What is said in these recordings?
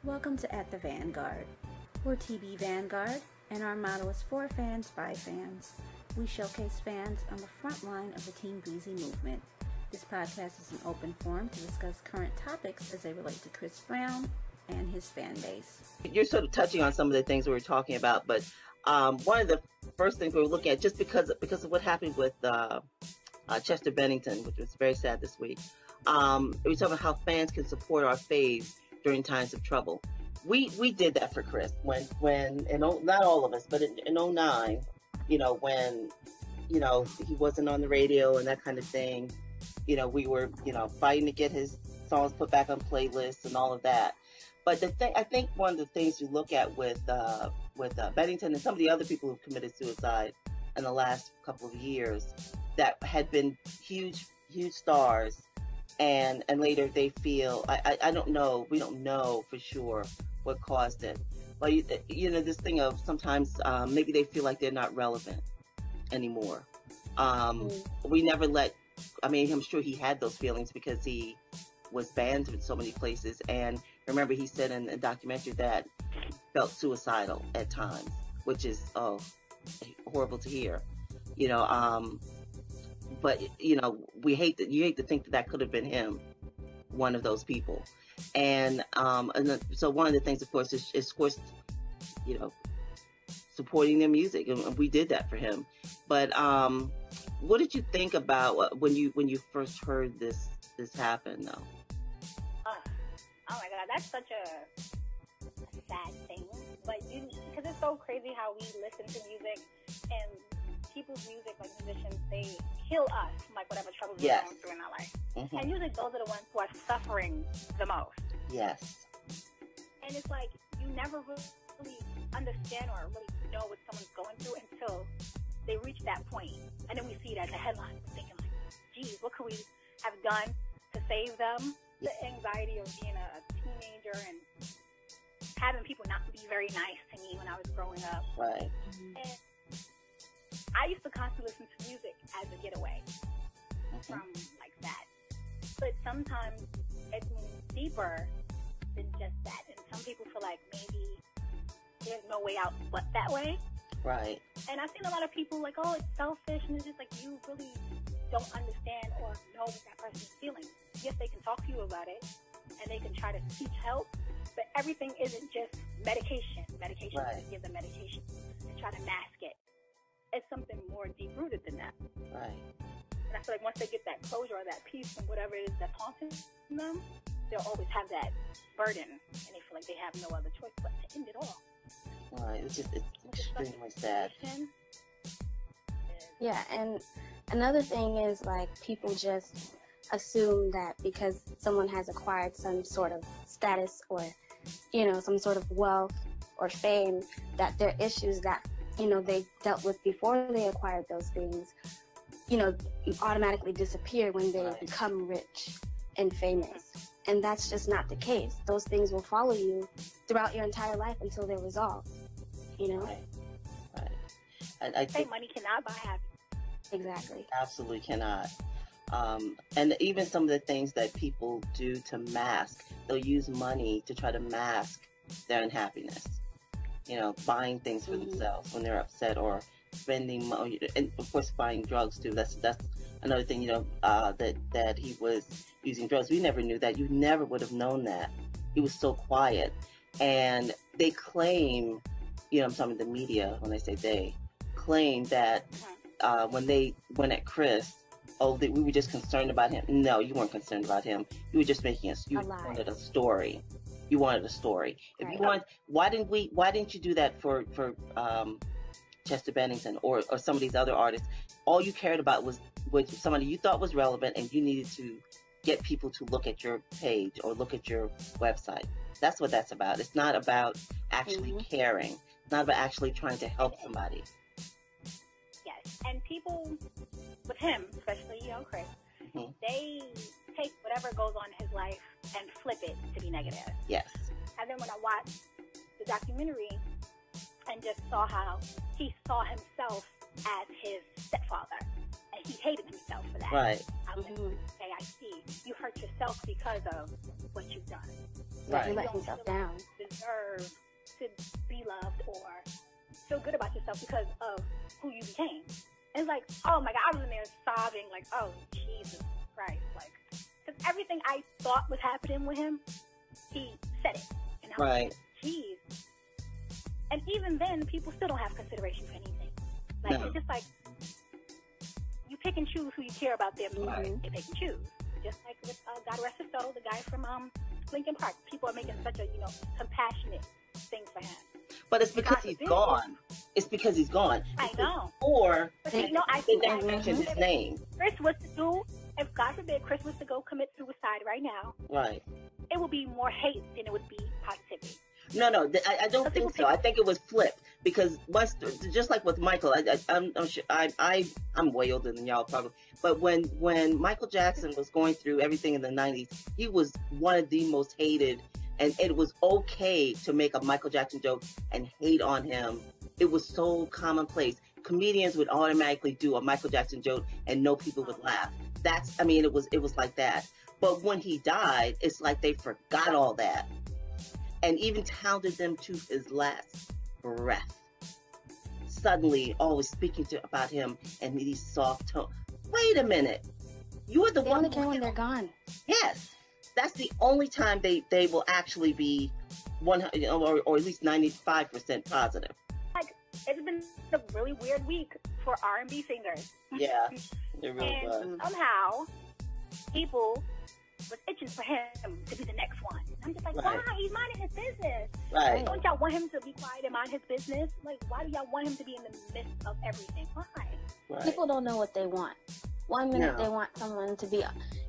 Welcome to At the Vanguard. We're TBVanguard, and our motto is for fans by fans. We showcase fans on the front line of the Team Breezy movement. This podcast is an open forum to discuss current topics as they relate to Chris Brown and his fan base. You're sort of touching on some of the things we were talking about, but one of the first things we were looking at, just because of what happened with Chester Bennington, which was very sad this week, we were talking about how fans can support our faves during times of trouble. We did that for Chris when not all of us, but in 2009, when he wasn't on the radio and that kind of thing, we were fighting to get his songs put back on playlists and all of that. But I think one of the things you look at with Bennington and some of the other people who've committed suicide in the last couple of years that had been huge stars, and later they feel, I don't know, we don't know for sure what caused it, but this thing of sometimes maybe they feel like they're not relevant anymore. We never I'm sure he had those feelings because he was banned in so many places, and remember he said in the documentary that he felt suicidal at times, which is horrible to hear, but you hate to think that could have been him, one of those people. And so one of the things, of course, is of course, supporting their music, and we did that for him. But what did you think about when you first heard this happen, though? Oh my God, that's such a sad thing. But because it's so crazy how we listen to music, and people's music, like musicians, they heal us from whatever troubles we're going through in our life. Mm-hmm. And usually those are the ones who are suffering the most. Yes. And it's like you never really understand or really know what someone's going through until they reach that point. And then we see it as a headline, thinking geez, what could we have done to save them? The anxiety of being a teenager and having people not be very nice to me when I was growing up. Right. And I used to constantly listen to music as a getaway from that. But sometimes it moves deeper than just that. And some people feel like maybe there's no way out but that way. Right. And I've seen a lot of people it's selfish, and it's just you really don't understand or know what that person's feeling. Yes, they can talk to you about it, and they can try to seek help, but everything isn't just medication. Medication, right. Give them medication and try to mask it. It's something more deep-rooted than that. Right. And I feel like once they get that closure or that peace from whatever it is that's haunting them, they'll always have that burden, and they feel like they have no other choice but to end it all. Right. It's extremely sad. Yeah, and another thing is people just assume that because someone has acquired some sort of status or some sort of wealth or fame, that their issues that they dealt with before they acquired those things automatically disappear when they become rich and famous. And that's just not the case. Those things will follow you throughout your entire life until they're resolved. Right. I think money cannot buy happiness. Exactly. Absolutely cannot. And even some of the things that people do to mask, they'll use money to try to mask their unhappiness. Buying things for themselves when they're upset, or spending money, and of course buying drugs too. That's another thing. That he was using drugs. We never knew that. You never would have known that. He was so quiet, and they claim, I'm talking to the media when I say they claim that when they went at Chris, we were just concerned about him. No, you weren't concerned about him. You were just making you wanted a story. You wanted a story. If you want, why didn't you do that for Chester Bennington or some of these other artists? All you cared about was somebody you thought was relevant, and you needed to get people to look at your page or look at your website. That's what that's about. It's not about actually caring. It's not about actually trying to help somebody. Yes, and people with him, especially Chris, they take whatever goes on in his life and flip it to be negative. Yes. And then when I watched the documentary and just saw how he saw himself as his stepfather, and he hated himself for that. Right. I was like, okay, I see. You hurt yourself because of what you've done. Right. You let yourself down. deserve to be loved or feel good about yourself because of who you became. And it's like, oh my God, I was in there sobbing, like, oh, Jesus Christ. Like, because everything I thought was happening with him, he said it. And I was Right. like, geez. And even then, people still don't have consideration for anything. Like, No. it's just like, you pick and choose who you care about their music. Right. You pick and choose. Just like with God Rest His Soul, the guy from Lincoln Park. People are making such a, compassionate thing for him. But it's because God he's forbid. gone. It's because he's gone. I know. Or But they I never mentioned his name. Chris was to do, if God forbid Chris was to go commit suicide right now, Right. it would be more hate than it would be positivity. No, I don't think so. I think it was flipped because just like with Michael, I'm sure I'm way older than y'all probably. But when Michael Jackson was going through everything in the 90s, he was one of the most hated, and it was okay to make a Michael Jackson joke and hate on him. It was so commonplace. Comedians would automatically do a Michael Jackson joke and no people would laugh. It was like that. But when he died, it's like they forgot all that. And even talented them to his last breath. Suddenly, always speaking about him and these soft tones. Wait a minute. You're the They one. only care when they're gone. Yes. That's the only time they will actually be 100, or at least 95% positive. Like, it's been a really weird week for R&B singers. Yeah, it really And was. somehow, people was itching for him to be the next one. I'm just like, Right. why? He's minding his business. Right. Don't y'all want him to be quiet and mind his business? Like, why do y'all want him to be in the midst of everything? Why? Right. People don't know what they want. One minute No. they want someone to be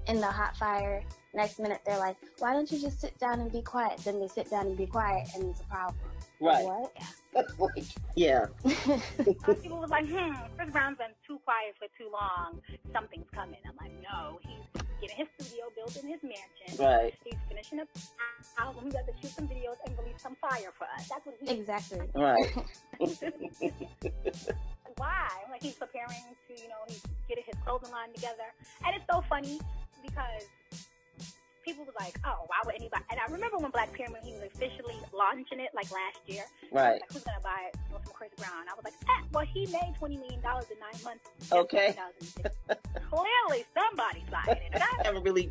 in the hot fire. Next minute they're like, why don't you just sit down and be quiet? Then they sit down and be quiet and it's a problem. Right. What? Yeah. People was like, Chris Brown's been too quiet for too long. Something's coming. I'm like, no, he's getting his studio built in his mansion. Right. He's finishing up his album. He's got to shoot some videos and release some fire for us. That's what he's Exactly. Right. Why? Like, he's preparing to, he's getting his clothing line together. And it's so funny because people was like, oh, why would anybody? And I remember when Black Pyramid, he was officially launching it, like, last year. Right. Like, who's going to buy it from Chris Brown? I was like, well, he made $20 million in 9 months. Okay. Clearly, somebody's buying it. I haven't really,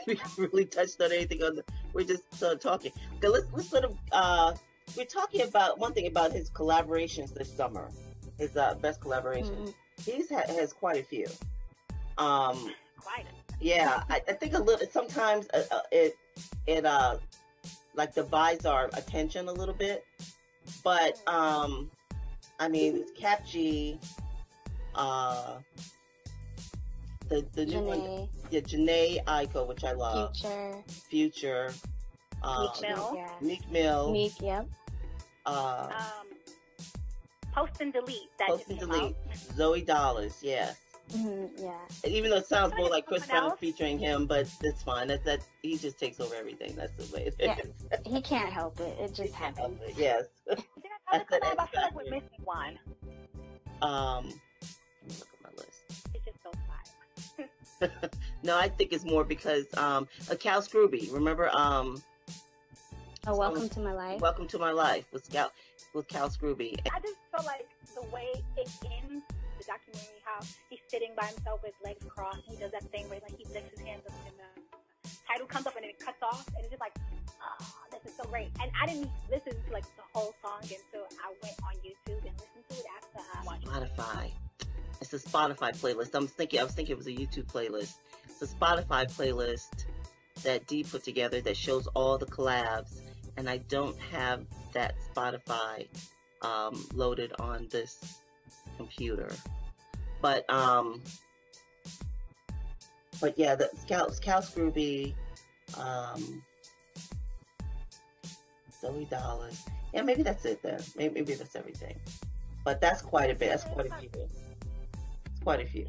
we really touched on anything we're just sort of talking. Okay, let's sort of, we're talking about one thing about his collaborations this summer, his best collaborations. Mm-hmm. Has quite a few. Quite. Yeah, I think a little. Sometimes it like divides our attention a little bit, but it's Cap G, the new one, yeah, Janae Aiko, which I love, Future, Meek Mill, Meek, yep. Post and Delete. Post and Delete, Zoe Dollars, yes. Mm-hmm, yeah. Even though it sounds more like Chris Brown featuring him, but it's fine. That he just takes over everything. That's the way it is. Yeah, he can't help it. It just happens. Yes. I feel like we're missing one. Let me look at my list. It's just so silent. No, I think it's more because Cal Scrooby. Remember? Welcome to My Life. Welcome to My Life with Cal Scrooby. I just feel like the way it ends, the documentary, how he's sitting by himself with his legs crossed, and he does that thing where like he lifts his hands up and the title comes up and then it cuts off, and it's just like, oh, this is so great. And I didn't listen to like the whole song until I went on YouTube and listened to it after I watched Spotify. It's a Spotify playlist. I was thinking it was a YouTube playlist. It's a Spotify playlist that Dee put together that shows all the collabs, and I don't have that Spotify loaded on this computer. But yeah, the Cal Scrooby, Zoe Dollars. Yeah, maybe that's it then. Maybe that's everything. But that's quite a bit. That's quite a few. It's quite a few.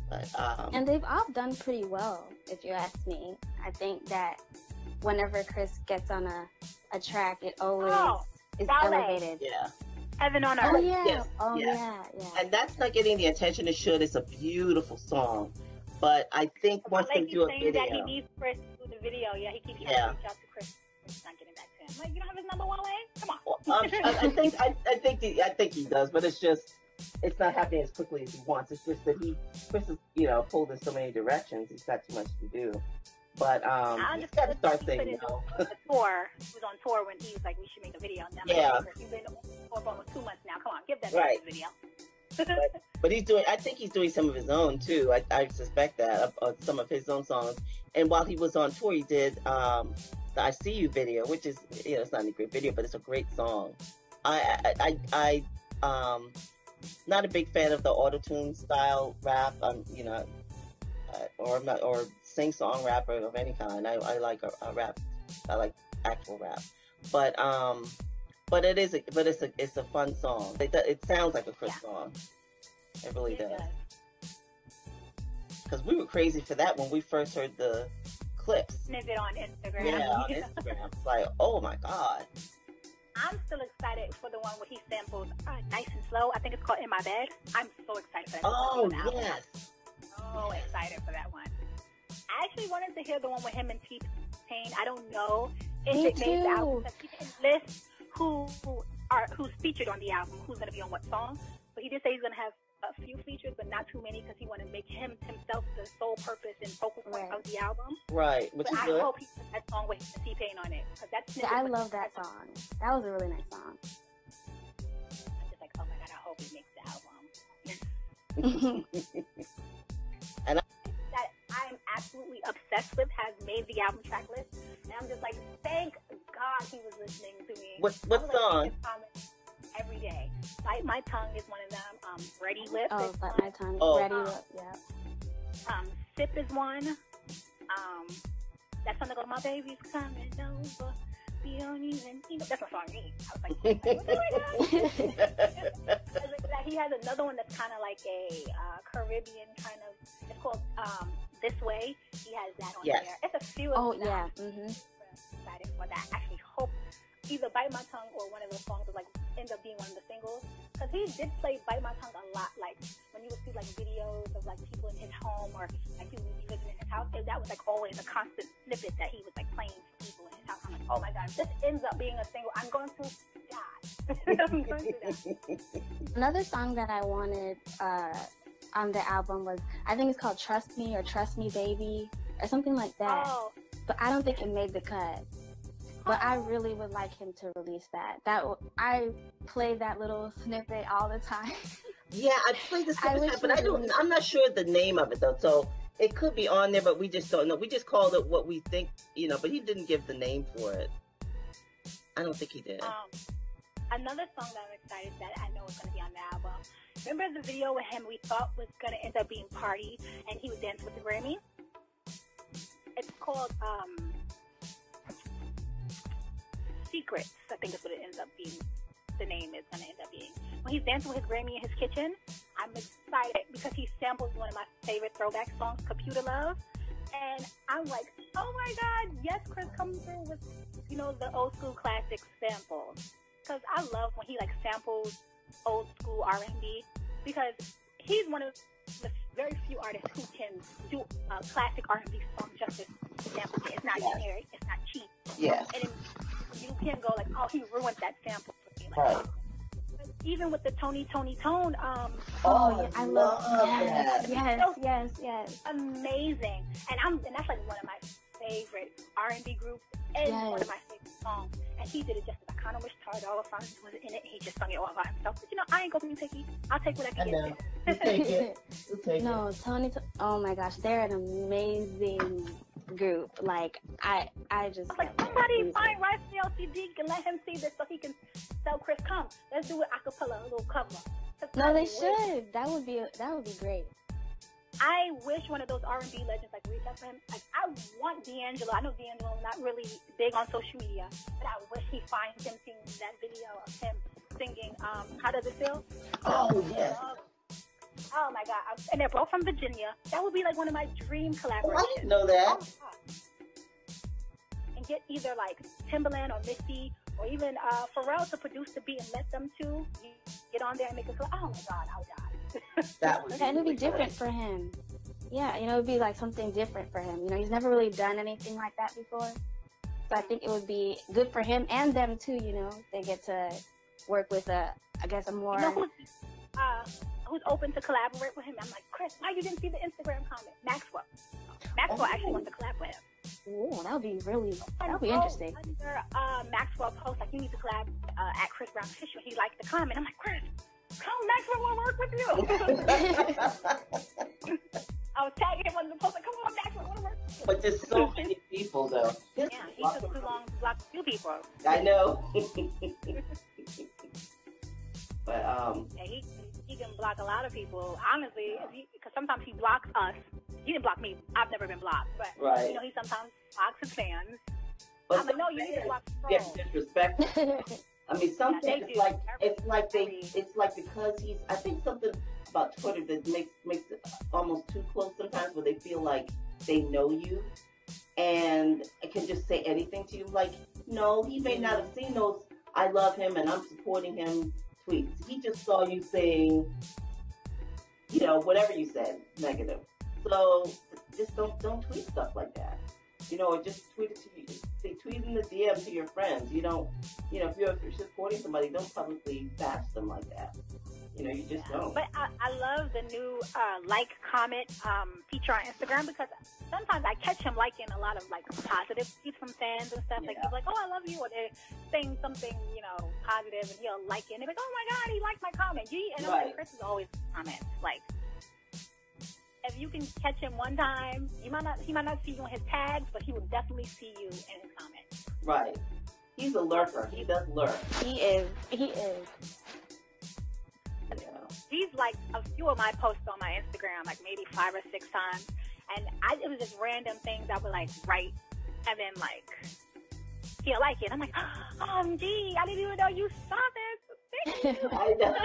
But, and they've all done pretty well, if you ask me. I think that whenever Chris gets on a track, it always is elevated. Yeah. Heaven on Earth. Oh yeah. Yes. Oh yes. yeah. And that's not getting the attention it should. It's a beautiful song. But I think once they do a video, that he needs Chris to do the video. Yeah, he keeps trying to reach out to Chris. He's not getting back to him. Like, you don't have his number, Wale? Come on. Well, I think he does, but it's just it's not happening as quickly as he wants. It's just that Chris is pulled in so many directions. He's got too much to do. But he's got to start saying no. Tour. He was on tour when he was like, we should make a video. And he's been on tour for almost 2 months now. Come on, give that video. but I think he's doing some of his own too. I suspect that some of his own songs. And while he was on tour, he did the "I See You" video, which is it's not a great video, but it's a great song. I not a big fan of the auto-tune style rap. Or sing-song rapper of any kind. I like a rap. I like actual rap. But it's a fun song. It sounds like a Chris song. It really does. Because we were crazy for that when we first heard the clips. Snippet on Instagram. Yeah, on Instagram. It's like, oh my God. I'm still excited for the one where he samples Nice and Slow. I think it's called In My Bed. I'm so excited for that. Oh, yes. So excited for that one. I actually wanted to hear the one with him and T-Pain. I don't know if it made the album. He didn't list who's featured on the album, who's going to be on what song. But he did say he's going to have a few features, but not too many, because he wanted to make himself the sole purpose and focal point of the album. Right. But I hope he puts that song with T-Pain on it, because that's. I love that song. That was a really nice song. I'm just like, oh my God, I hope he makes the album. And that I'm absolutely obsessed with has made the album track list, and I'm just like, thank God he was listening to me. What song? Every day. Bite My Tongue is one of them. Ready Lip. Oh, Bite My Tongue. Ready Lip. Yeah. Sip is one. That song that goes, My Baby's Coming Over. We don't even. That's my song. I was like, what he has another one that's kind of like a Caribbean kind of. It's called This Way. He has that on there. It's a few of them. Yeah. Mm-hmm. I'm excited for that. I actually hope either Bite My Tongue or one of those songs will end up being one of the singles. Because he did play Bite My Tongue a lot. Like when you would see videos of people in his home, or he would be visiting his house. That was always a constant snippet that he was playing for people in his house. I'm like, oh my God, if this ends up being a single, I'm going to die. I'm going to die. Another song that I wanted on the album was, I think it's called Trust Me or Trust Me Baby or something like that. Oh. But I don't think it made the cut. But I really would like him to release that. I play that little snippet all the time. Yeah, I played the snippet, but I'm not sure the name of it though. So it could be on there, but we just don't know. We just called it what we think, but he didn't give the name for it. I don't think he did. Another song that I'm excited that I know is going to be on the album. Remember the video with him we thought was going to end up being Party, and he would dance with the Grammy? It's called Secrets, I think that's what it ends up being. The name is going to end up being. When he's dancing with his Grammy in his kitchen, I'm excited because he samples one of my favorite throwback songs, Computer Love. And I'm like, oh my God, yes, Chris, come through with, the old school classic sample. Because I love when he samples old school R&B, because he's one of the very few artists who can do a classic R&B song justice. Sample. It's not generic, it's not cheap. Yes. And you can't go oh, he ruined that sample for me. Right. Even with the Tony Tone. I love that. Yes. Amazing. And that's one of my favorite R&B groups and one of my favorite songs. And he did it just as I kind of wish Tar Dollar Sign was in it. He just sung it all by himself. But I ain't gonna be picky. I'll take what I can get. You take it. You take it. No, Tony. Oh my gosh, they're an amazing group. I just somebody find Raphael CD and let him see this so he can sell Chris Come. Let's do it acapella, a little cover. No, they should. That would be great. I wish one of those R&B legends reach out to him. I want D'Angelo. I know D'Angelo's not really big on social media, but I wish he finds him singing that video of him singing How Does It Feel? Oh yes. Oh my God. And they're both from Virginia. That would be one of my dream collaborations. I didn't know that. And get either Timbaland or Missy or even Pharrell to produce the beat and let them two get on there and make a collab. Oh my God, I'll die. That would be different for him. Yeah, you know, it'd be like something different for him. You know, he's never really done anything like that before. So I think it would be good for him and them too, you know. They get to work with I guess a more... You know who's open to collaborate with him? I'm like, Chris, why you didn't see the Instagram comment? Maxwell. Maxwell actually wants to collab with him. Ooh, that would be interesting. Under Maxwell post, like, you need to collab at Chris Brown's Official. He liked the comment. I'm like, Chris, come, Maxwell want to work with you. I was tagging him on the post, like, come on, Maxwell want to work with you. But there's so many people, though. Yeah, he took too long to block a few people. I know. But, yeah, he can block a lot of people, honestly, because sometimes he blocks us. He didn't block me. I've never been blocked. But, right. you know, he sometimes blocks his fans. But I'm like, no, you need to block the get disrespectful. I mean, something it's like because he's, I think something about Twitter that makes it almost too close sometimes, where they feel like they know you and can just say anything to you. Like, no, he may not have seen those I love him and I'm supporting him tweets. He just saw you saying, you know, whatever you said, negative. So just don't tweet stuff like that. You know, or just tweet it to you. Say, tweet in the DM to your friends. You don't, you know, if you're supporting somebody, don't publicly bash them like that. You know, you just don't. But I love the new like, comment feature on Instagram, because sometimes I catch him liking a lot of like positive tweets from fans and stuff. Like, he's like, oh, I love you, or they're saying something, you know, positive, and he'll like it. And they're like, oh my God, he liked my comment. And I'm like, Chris is always comments. Like, if you can catch him one time, he might not see you in his tags, but he will definitely see you in his comments. Right. He's a lurker. He does lurk. He is. He's like a few of my posts on my Instagram, like maybe 5 or 6 times, and it was just random things I would like write, and then like he'll like it. I'm like, gee, I didn't even know you saw this. Thank you. I know.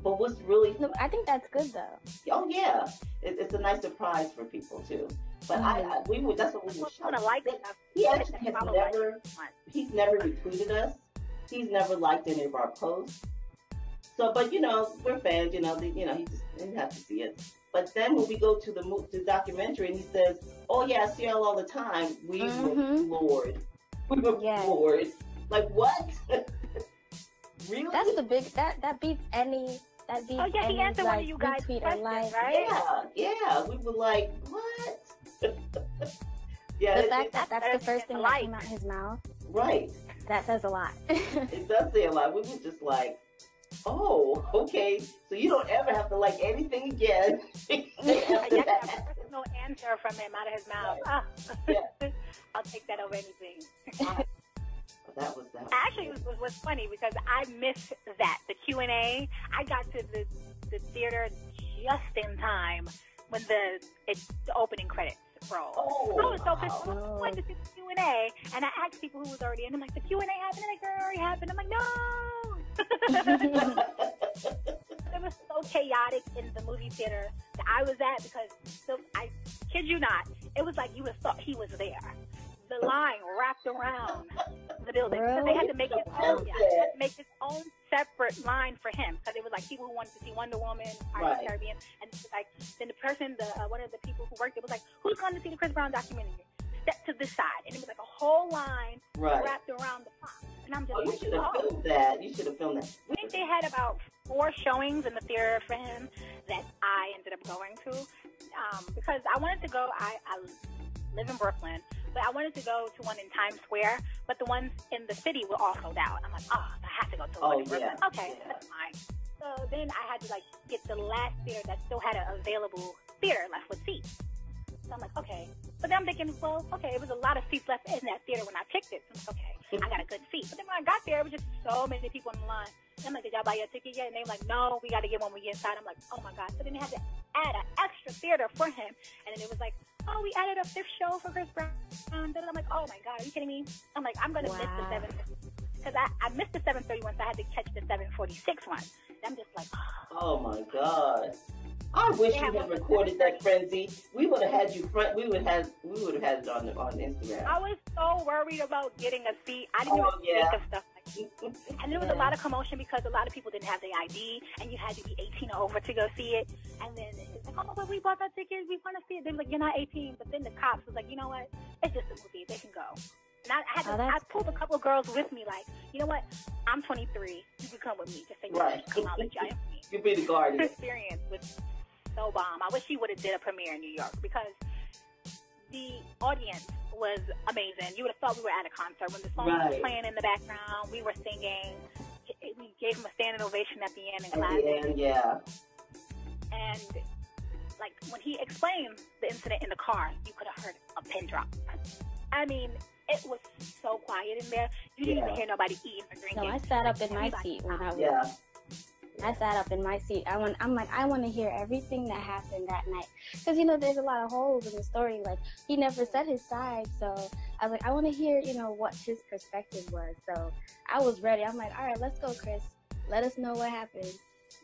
But what's really... No, I think that's good, though. Oh, yeah. It's a nice surprise for people, too. But that's what we were shocked. Like he actually he's never retweeted us. He's never liked any of our posts. So, but, you know, we're fans, you know, he just didn't have to see it. But then when we go to the documentary and he says, oh, yeah, I see y'all all the time, we were floored. We were floored. Like, what? Really? That's the big, that beats any... he answered one of you guys' questions, right? Yeah. We were like, what? The fact that that's the first thing that came out his mouth. Right. That says a lot. It does say a lot. We were just like, oh, okay. So you don't ever have to like anything again. No answer from him out of his mouth. Right. Oh. I'll take that over anything. That was actually was funny because I missed that, the Q&A. I got to the theater just in time when the opening credits roll. Oh, so I went to see the Q&A, and I asked people who was already in. I'm like, the Q&A happened, and it already happened. I'm like, no. It was so chaotic in the movie theater that I was at, because I kid you not, it was like you would have thought he was there. The line wrapped around the building. So they had to make his own separate line for him, because it was like people who wanted to see Wonder Woman, Pirates of the Caribbean, and it was like then the person, one of the people who worked, it was like, who's going to see the Chris Brown documentary? Step to this side, and it was like a whole line wrapped around the box. And I'm just you should have filmed that. You should have filmed that. I think they had about 4 showings in the theater for him that I ended up going to, because I wanted to go. I live in Brooklyn, but I wanted to go to one in Times Square, but the ones in the city were all sold out. I'm like, I have to go to one in Brooklyn. Okay, that's fine. So then I had to like get the last theater that still had an available theater left with seats. So I'm like, okay. But then I'm thinking, well, okay, it was a lot of seats left in that theater when I picked it. So I'm like, okay, I got a good seat. But then when I got there, it was just so many people in the line. And I'm like, did y'all buy your ticket yet? And they were like, no, we got to get one when we get inside. I'm like, oh my God. So then they had to add an extra theater for him. And then it was like, oh, we added a 5th show for Chris Brown. And I'm like, oh my God, are you kidding me? I'm like, I'm going to miss the 7:30. Because I missed the 7:30 one, so I had to catch the 7:46 one. And I'm just like, oh my God. I wish you had recorded that, Frenzy. We would have had you we would have had it on Instagram. I was so worried about getting a seat. I didn't even think of stuff like that. And there was a lot of commotion because a lot of people didn't have their ID, and you had to be 18 or over to go see it. And then It's like, oh, but we bought that ticket. We want to see it. They were like, you're not 18. But then the cops was like, you know what? It's just a movie. They can go. And I pulled a couple of girls with me, like, you know what? I'm 23. You can come with me. Just say, right. Come on, let you. You be the guardian. The experience was so bomb. I wish she would have did a premiere in New York because the audience was amazing. You would have thought we were at a concert. When the song was playing in the background, we were singing. We gave him a standing ovation at the end in class. Yeah. And like when he explained the incident in the car, you could have heard a pin drop. I mean, it was so quiet in there. You didn't even hear nobody eating or drinking. No, I sat up in my seat when I was. I sat up in my seat. I want to hear everything that happened that night. Because, you know, there's a lot of holes in the story. Like, he never said his side. So I was like, I want to hear, you know, what his perspective was. So I was ready. I'm like, all right, let's go, Chris. Let us know what happened.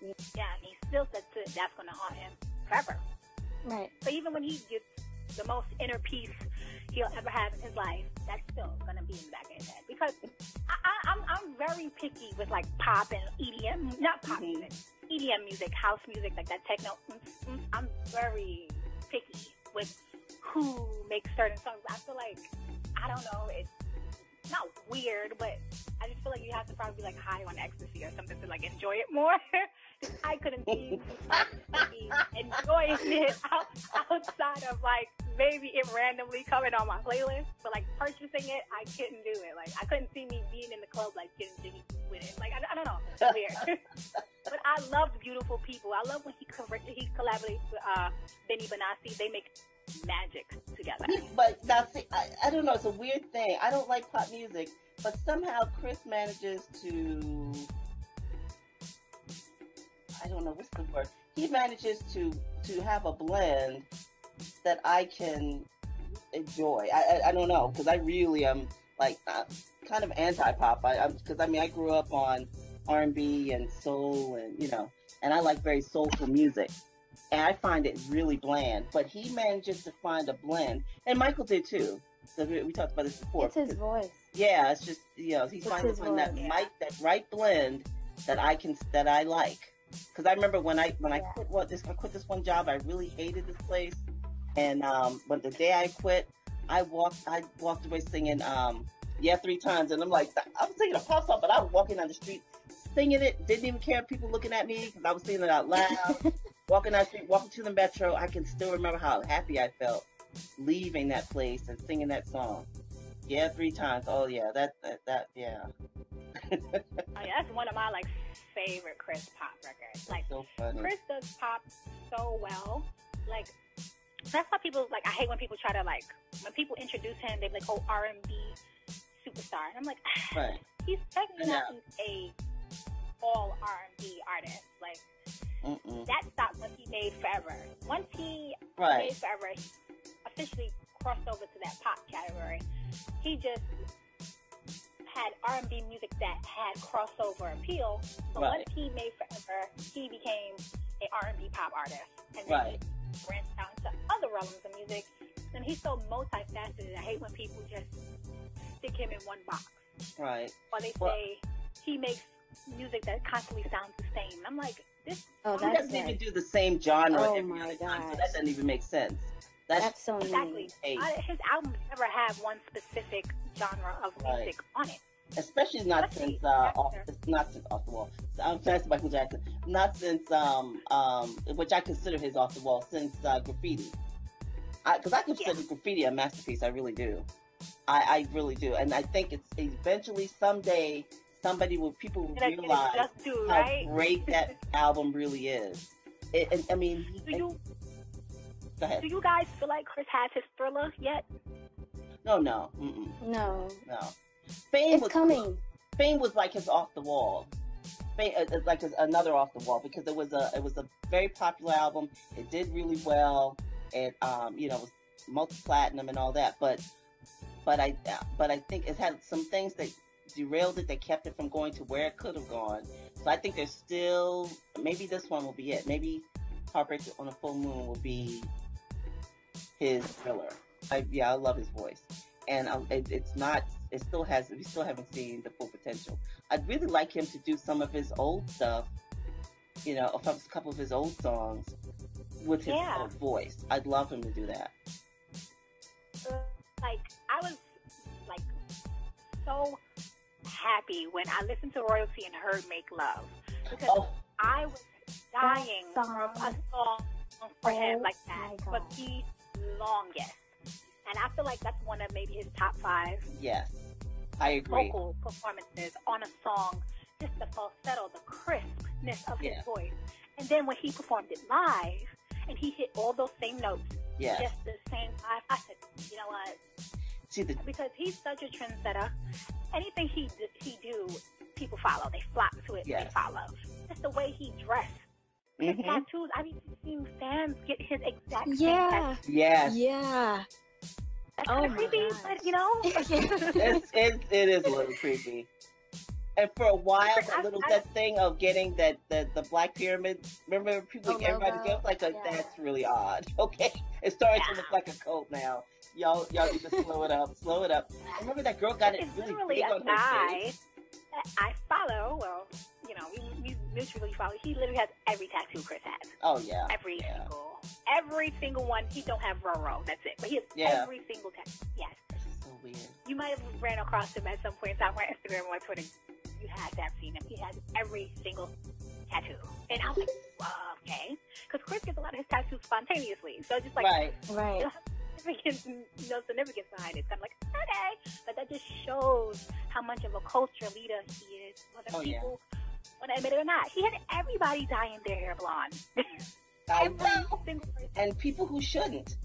Yeah, and he still said that's going to haunt him forever. Right. So even when he gets the most inner peace he'll ever have in his life, that's still going to be in the back of his head. Because I'm very picky with, like, pop and EDM, not pop music, EDM music, house music, like that techno. I'm very picky with who makes certain songs. I feel like, I don't know, it's not weird, but I just feel like you have to probably be, like, high on ecstasy or something to, like, enjoy it more. I couldn't see enjoying it outside of, like, maybe it randomly coming on my playlist, but, like, purchasing it, I couldn't do it. Like, I couldn't see me being in the club, like, getting jiggy with it. Like, I don't know. It's weird. But I love Beautiful People. I love when he collaborates with Benny Benassi. They make magic together. But now, see, I don't know. It's a weird thing. I don't like pop music, but somehow Chris manages to, I don't know, what's the word? He manages to have a blend that I can enjoy. I don't know, because I really am, like, kind of anti-pop. Because I grew up on R&B and soul and, you know, and I like very soulful music. And I find it really bland. But he manages to find a blend. And Michael did too. So we talked about this before. It's his voice. Yeah, it's just, you know, he finds that right blend that I like. Because I remember when I quit this one job, I really hated this place. And but the day I quit, I walked away singing 3 times, and I'm like, I was singing a pop song, but I was walking down the street singing it, didn't even care if people looking at me because I was singing it out loud. Walking down the street, walking to the metro, I can still remember how happy I felt leaving that place and singing that song. 3 times. Oh yeah, that yeah. Oh, yeah, that's one of my, like, favorite Chris pop records. Like, so funny. Chris does pop so well. Like, that's why people, like, I hate when people try to, like, when people introduce him, they're like, oh, R&B superstar. And I'm like, right. He's technically not a all R&B artist. Like, that stopped when he made Forever. Once he made Forever, he officially crossed over to that pop category. He just had R&B music that had crossover appeal. But once he made Forever, he became an R&B pop artist. And then he branched out into other realms of music. And he's so multifaceted. I hate when people just stick him in one box. Right. Or they say he makes music that constantly sounds the same. And I'm like, this. Oh, he doesn't even do the same genre every my time, so that doesn't even make sense. That's so exactly. His albums never have one specific genre of music on it. Especially not since off the wall. I'm fancy Michael Jackson. Not since which I consider his off the wall, since Graffiti. Because I consider Graffiti a masterpiece. I really do. I really do, and I think it's eventually someday people will realize how great that album really is. I mean, go ahead. Do you guys feel like Chris has his Thriller yet? No. No. Fame was coming. Fame was like his off the wall. Fame is like another off the wall because it was a very popular album. It did really well. It it was multi-platinum and all that. But I think it had some things that derailed it, that kept it from going to where it could have gone. So I think there's still, maybe this one will be it. Maybe Heartbreak on a Full Moon will be his Thriller. I love his voice. And we still haven't seen the full potential. I'd really like him to do some of his old stuff, a couple of his old songs, with his own voice. I'd love him to do that. Like, I was like so happy when I listened to Royalty and heard Make Love, because I was dying for a song for him like that for the longest. And I feel like that's one of maybe his top 5. Yes, I agree. Vocal performances on a song, just the falsetto, the crispness of his voice. And then when he performed it live, and he hit all those same notes, just the same live, I said, you know what? Because he's such a trendsetter. Anything he do, people follow. They flock to it. They follow. Just the way he dressed. His tattoos. I've even seen fans get his exact same tattoo. Yes. Yeah. That's kind of creepy, but you know. it is a little creepy. And for a while, that thing of getting the black pyramid, remember everybody gets like that's really odd. Okay, it's starting to look like a cult now. Y'all need to slow it up. Slow it up. Remember that girl got it really big on her face? I follow. Well, you know, we mutually follow. He literally has every tattoo Chris has. Oh yeah. Every single one. He don't have Roro. That's it. But he has every single tattoo. Yes. That's so weird. You might have ran across him at some point in time on Instagram or Twitter. You had to have seen him. He has every single tattoo. And I was like, okay. Because Chris gets a lot of his tattoos spontaneously. So just like, right. No significance behind it. So I'm like, okay. But that just shows how much of a culture leader he is, whether people want to admit it or not. He had everybody dyeing their hair blonde. Every single person. And people who shouldn't.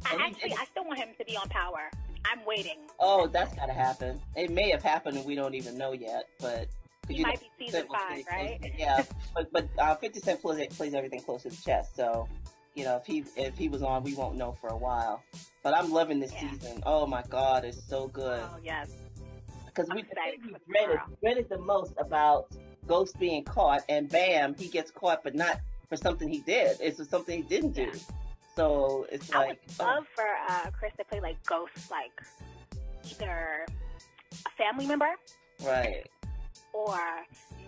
I still want him to be on Power. I'm waiting. Oh, that's got to happen. It may have happened and we don't even know yet, but... He might be season 5, right? Yeah, but 50 Cent plays everything close to the chest, so, you know, if he was on, we won't know for a while. But I'm loving this season. Oh my God, it's so good. Oh, yes. Because we read it the most about Ghost being caught, and bam, he gets caught, but not for something he did. It's for something he didn't do. So it's I would love for Chris to play like Ghost, like either a family member, right, or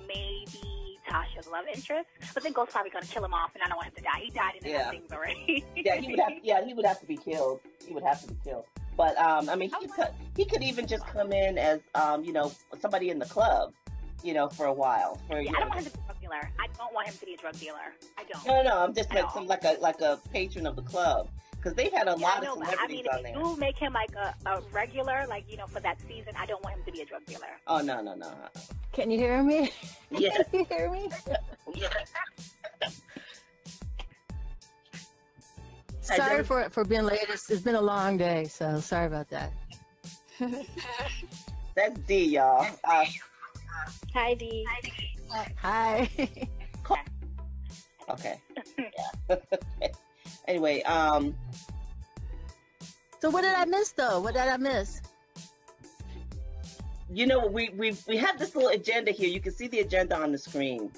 maybe Tasha's love interest. But then Ghost probably gonna kill him off, and I don't want him to die. He died in the things already. he would have to be killed. He would have to be killed. But I mean, he could even just come in as you know, somebody in the club, you know, for a while. I don't want him to be a drug dealer. I don't want him to be a drug dealer. I don't. No, I'm just like a patron of the club, because they've had a lot of celebrities on there. If you make him like a regular, like, you know, for that season, I don't want him to be a drug dealer. Oh no. Can you hear me? Yeah. Can you hear me? Yeah. Sorry for being late. It's been a long day, so sorry about that. That's D, y'all. Hi, D. Hi. Okay. Yeah. Anyway, So what did I miss though? What did I miss? You know, we have this little agenda here. You can see the agenda on the screen.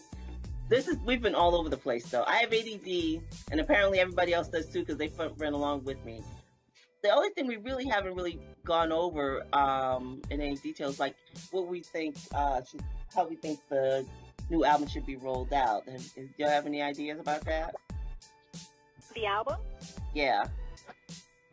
We've been all over the place though. I have ADD, and apparently everybody else does too, because they ran along with me. The only thing we really haven't gone over in any details, like what we think, how we think the new album should be rolled out. Do you have any ideas about that? The album? Yeah,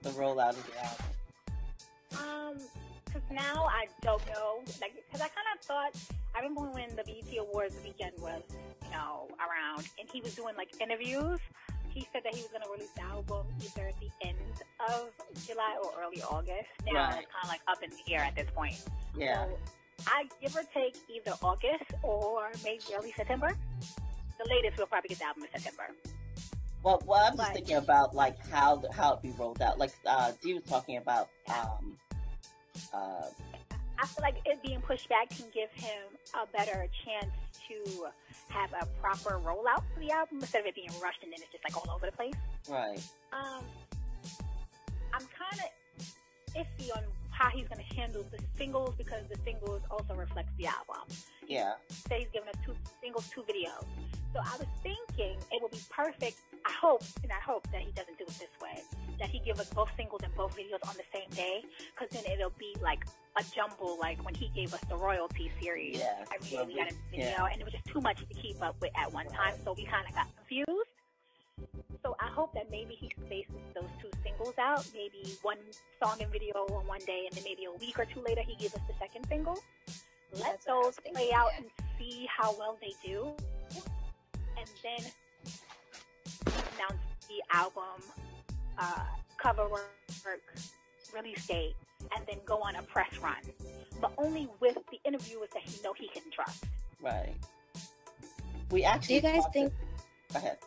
the rollout of the album. Because now I don't know. Like, because I kind of thought, I remember when the BET Awards weekend was, you know, around, and he was doing like interviews. He said that he was going to release the album either at the end of July or early August. Now it's kind of like up in the air at this point. Yeah. So I give or take either August or maybe early September. The latest we'll probably get the album in September. Well, I'm just thinking about like how it be rolled out. Like Dee was talking about. I feel like it being pushed back can give him a better chance to have a proper rollout for the album instead of it being rushed and then it's just like all over the place. Right. I'm kind of iffy on how he's going to handle the singles, because the singles also reflects the album. Yeah. So he's giving us 2 singles, 2 videos. So I was thinking it would be perfect. I hope that he doesn't do it this way, that he give us both singles and both videos on the same day, because then it'll be like a jumble, like when he gave us the Royalty series. Yeah. We got a video, and it was just too much to keep up with at one time, so we kind of got confused. hope that maybe he spaces those two singles out, maybe one song and video on one day, and then maybe a week or two later he gives us the second single. Let those play out and see how well they do, and then announce the album cover work, release date, and then go on a press run, but only with the interviewers that he can trust. Right. We actually. Do you guys think? Go ahead.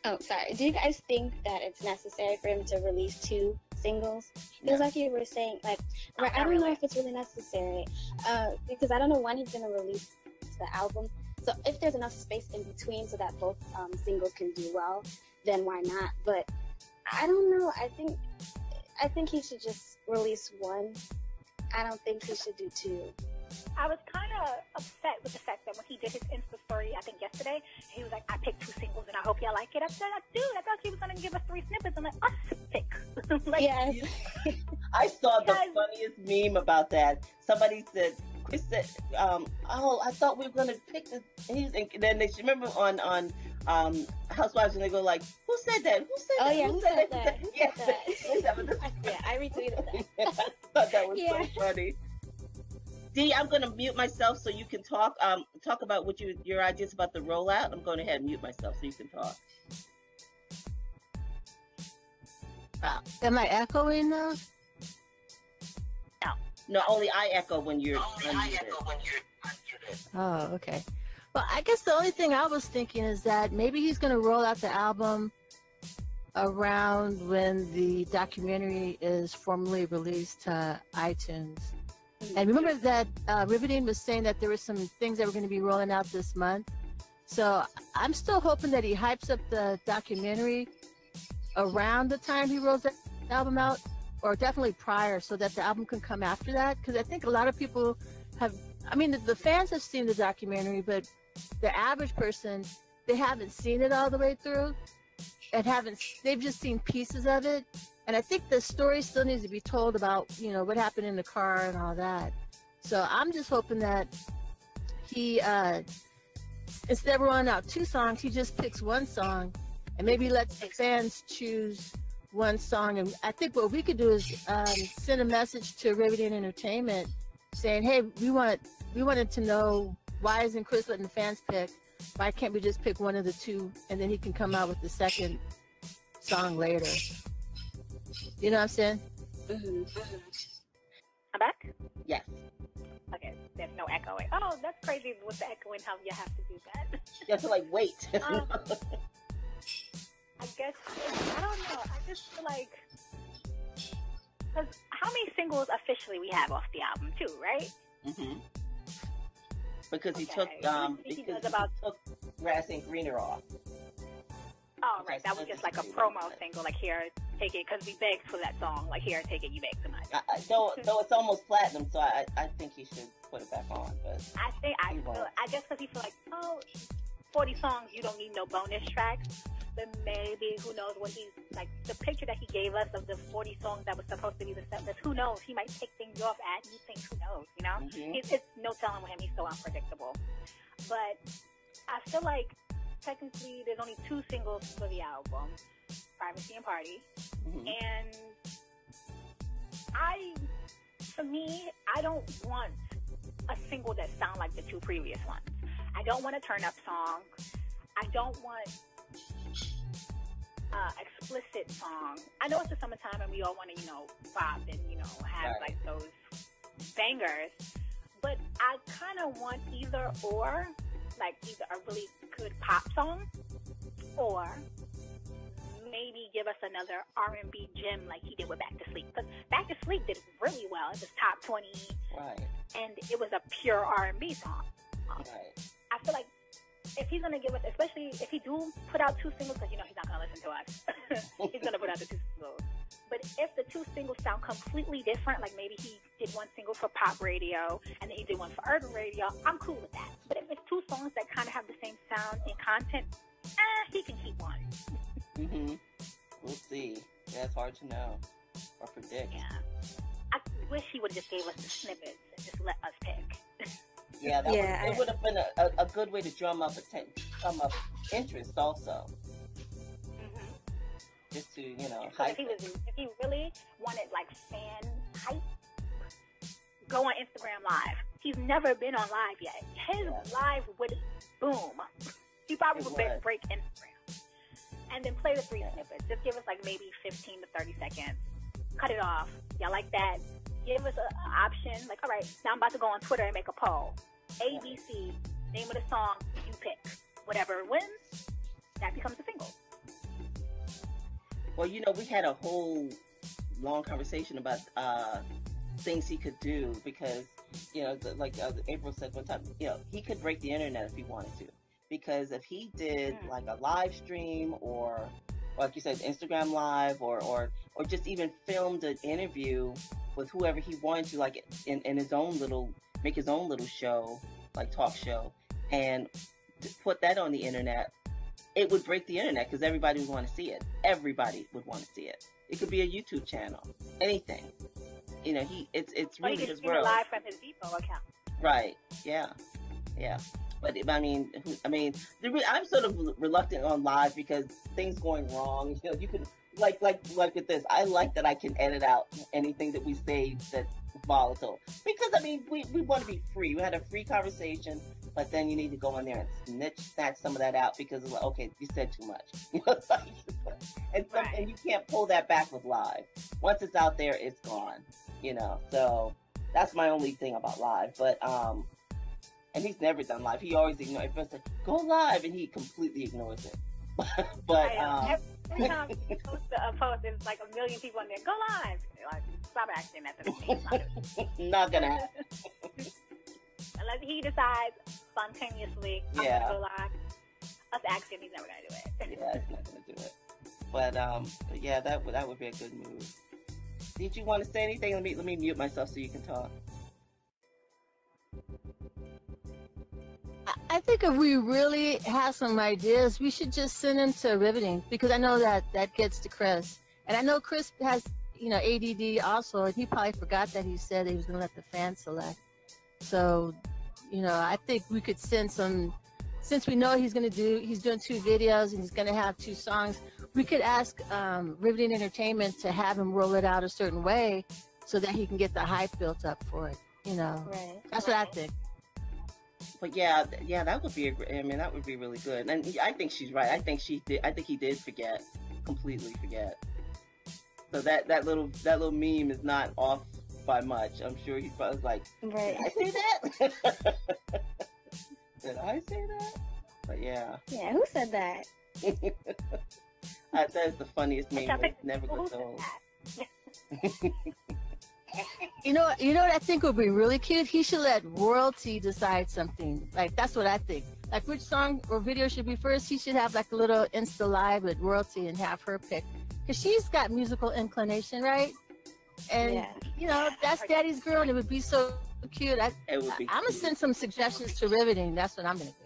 Oh, sorry. Do you guys think that it's necessary for him to release two singles? Because like you were saying, like, I don't know if it's really necessary, because I don't know when he's gonna release the album. So if there's enough space in between so that both singles can do well, then why not? But I don't know. I think he should just release one. I don't think he should do two. I was kind of upset with the fact that when he did his Insta story, I think yesterday, he was like, I picked two singles and I hope y'all like it. I said, dude, I thought he was going to give us 3 snippets and let us pick. Like, yes. I saw the funniest meme about that. Somebody said, Chris said, oh, I thought we were going to pick this. And then they remember on Housewives, and they go like, who said that? Who said that? Yeah, who said that? Who Yes. said that? Yeah, I retweeted that. I thought that was so funny. Dee, I'm going to mute myself so you can talk. Talk about what your ideas about the rollout. I'm going ahead and mute myself so you can talk. Am I echoing now? No, only I echo when you're unmuted. Oh, okay. Well, I guess the only thing I was thinking is that maybe he's going to roll out the album around when the documentary is formally released to iTunes. And remember that Riveting was saying that there were some things that were going to be rolling out this month. So I'm still hoping that he hypes up the documentary around the time he rolls that album out, or definitely prior, so that the album can come after that. Because I think a lot of people have, I mean, the fans have seen the documentary, but the average person, they haven't seen it all the way through, and they've just seen pieces of it. And I think the story still needs to be told about, what happened in the car and all that. So I'm just hoping that he, instead of rolling out 2 songs, he just picks 1 song and maybe lets the fans choose 1 song. And I think what we could do is send a message to Riveting Entertainment saying, hey, we wanted to know, why isn't Chris letting the fans pick? Why can't we just pick 1 of the 2, and then he can come out with the second song later? You know what I'm saying? Mm-hmm. I'm back? Yes. Okay, there's no echoing. Oh, that's crazy with the echoing, how you have to do that. You have to, wait. I guess, I don't know. I just feel like, because how many singles officially we have off the album, too, right? Mm-hmm. Because he took, he took Grass Ain't Greener off. Oh, right. That was just like a promo single, like, here, take it, because we begged for that song. Like, here, take it, you begged so much. Though it's almost platinum, so I think he should put it back on. But I guess because he feel like, 40 songs, you don't need no bonus tracks. But maybe, who knows what he's, like, the picture that he gave us of the 40 songs that was supposed to be the set list, who knows? He might take things off at new things, who knows, Mm-hmm. It's no telling with him. He's so unpredictable. But I feel like, technically, there's only 2 singles for the album, Privacy and Party. Mm-hmm. And for me, I don't want a single that sounds like the 2 previous ones. I don't want a turn-up song. I don't want explicit song. I know it's the summertime and we all want to, bop and, have like those bangers. But I kind of want either or, like either a really good pop song or maybe give us another R&B gem like he did with Back to Sleep. Because Back to Sleep did really well. It was top 20. Right. And it was a pure R&B song. Right. I feel like if he's going to give us, especially if he do put out 2 singles, because, he's not going to listen to us. He's going to put out the 2 singles. But if the 2 singles sound completely different, like maybe he did 1 single for pop radio and then he did 1 for urban radio, I'm cool with that. But if it's 2 songs that kind of have the same sound and content, he can keep 1. Mm-hmm. We'll see. Yeah, it's hard to know or predict. Yeah. I wish he would have just gave us the snippets and just let us pick. Yeah, it would have been a good way to drum up interest also. Mm-hmm. just to, you know, So hype. if he really wanted like fan hype, go on Instagram Live. He's never been on live yet. His live would boom. He probably would break Instagram. And then play the 3 snippets. Just give us like maybe 15 to 30 seconds. Cut it off. Y'all like that? Give us an option. Like, all right, now I'm about to go on Twitter and make a poll. ABC, name of the song, you pick. Whatever wins, that becomes a single. Well, you know, we had a whole long conversation about things he could do because, you know, like April said one time, you know, he could break the internet if he wanted to. Because if he did like a live stream or like you said, Instagram Live or just even filmed an interview with whoever he wanted to, like in his own little, make his own little show, like talk show, and put that on the internet, it would break the internet because everybody would want to see it. Everybody would want to see it. It could be a YouTube channel, anything. You know, it's really his world. Or live from his Depot account. Right. Yeah. Yeah. But I mean, I'm sort of reluctant on live because things going wrong. You know, you can like with this. I like that I can edit out anything that we say that's volatile because I mean, we want to be free. We had a free conversation, but then you need to go in there and snatch some of that out because it's like, okay, you said too much. You know, and you can't pull that back with live. Once it's out there, it's gone. You know, so that's my only thing about live. But and he's never done live. He always ignores it. Like, go live, and he completely ignores it. But every time he posts a post, there's like a million people in there. Go live. Like, stop acting at the same. Not gonna happen. Unless he decides spontaneously, I'm gonna go live. Us asking, he's never gonna do it. Yeah, he's not gonna do it. But yeah, that would be a good move. Did you want to say anything? Let me mute myself so you can talk. I think if we really have some ideas, we should just send them to Riveting because I know that gets to Chris. And I know Chris has, you know, ADD also, and he probably forgot that he said he was going to let the fans select. So, you know, I think we could send some, since we know he's doing 2 videos and he's going to have 2 songs, we could ask Riveting Entertainment to have him roll it out a certain way so that he can get the hype built up for it, you know. Right. That's what I think. But yeah, that would be that would be really good. And I think she's right. I think he did completely forget. So that little meme is not off by much. I'm sure he probably was like, right. Did I say that? Did I say that? But yeah. Yeah, who said that? That is the funniest meme. It never goes old. You know what I think would be really cute? He should let royalty decide something. Like, that's what I think. Like, which song or video should be first? He should have like a little Insta Live with royalty and have her pick. Because she's got musical inclination, right? And, you know, that's Daddy's girl, and it would be so cute. I'm going to send some suggestions to Riveting. That's what I'm going to do.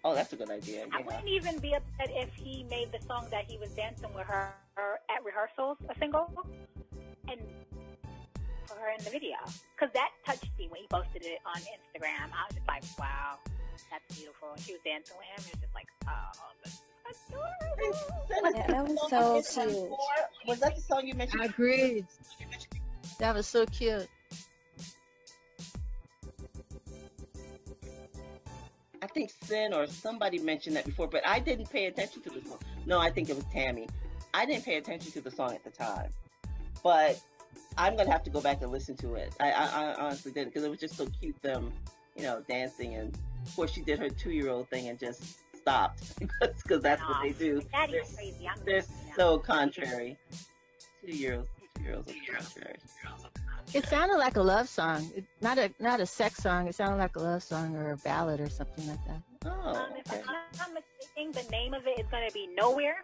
Oh, that's a good idea. Yeah. I wouldn't even be upset if he made the song that he was dancing with her at rehearsals a single. And for her in the video, because that touched me when he posted it on Instagram. I was just like, wow, that's beautiful. And she was dancing with him. It was just like, oh, that's adorable. Yeah, that was so cute. Was that the song you mentioned? I agreed. That was so cute. I think Sin or somebody mentioned that before, but I didn't pay attention to the song. No, I think it was Tammy. I didn't pay attention to the song at the time. But I'm going to have to go back and listen to it. I honestly didn't, because it was just so cute, them, you know, dancing. And, of course, she did her 2-year-old thing and just stopped, because that's what they do. Daddy's crazy. They're so contrary. 2-year-olds are contrary. It sounded like a love song. Not a sex song. It sounded like a love song or a ballad or something like that. Oh, If I'm not mistaken, the name of it is going to be Nowhere.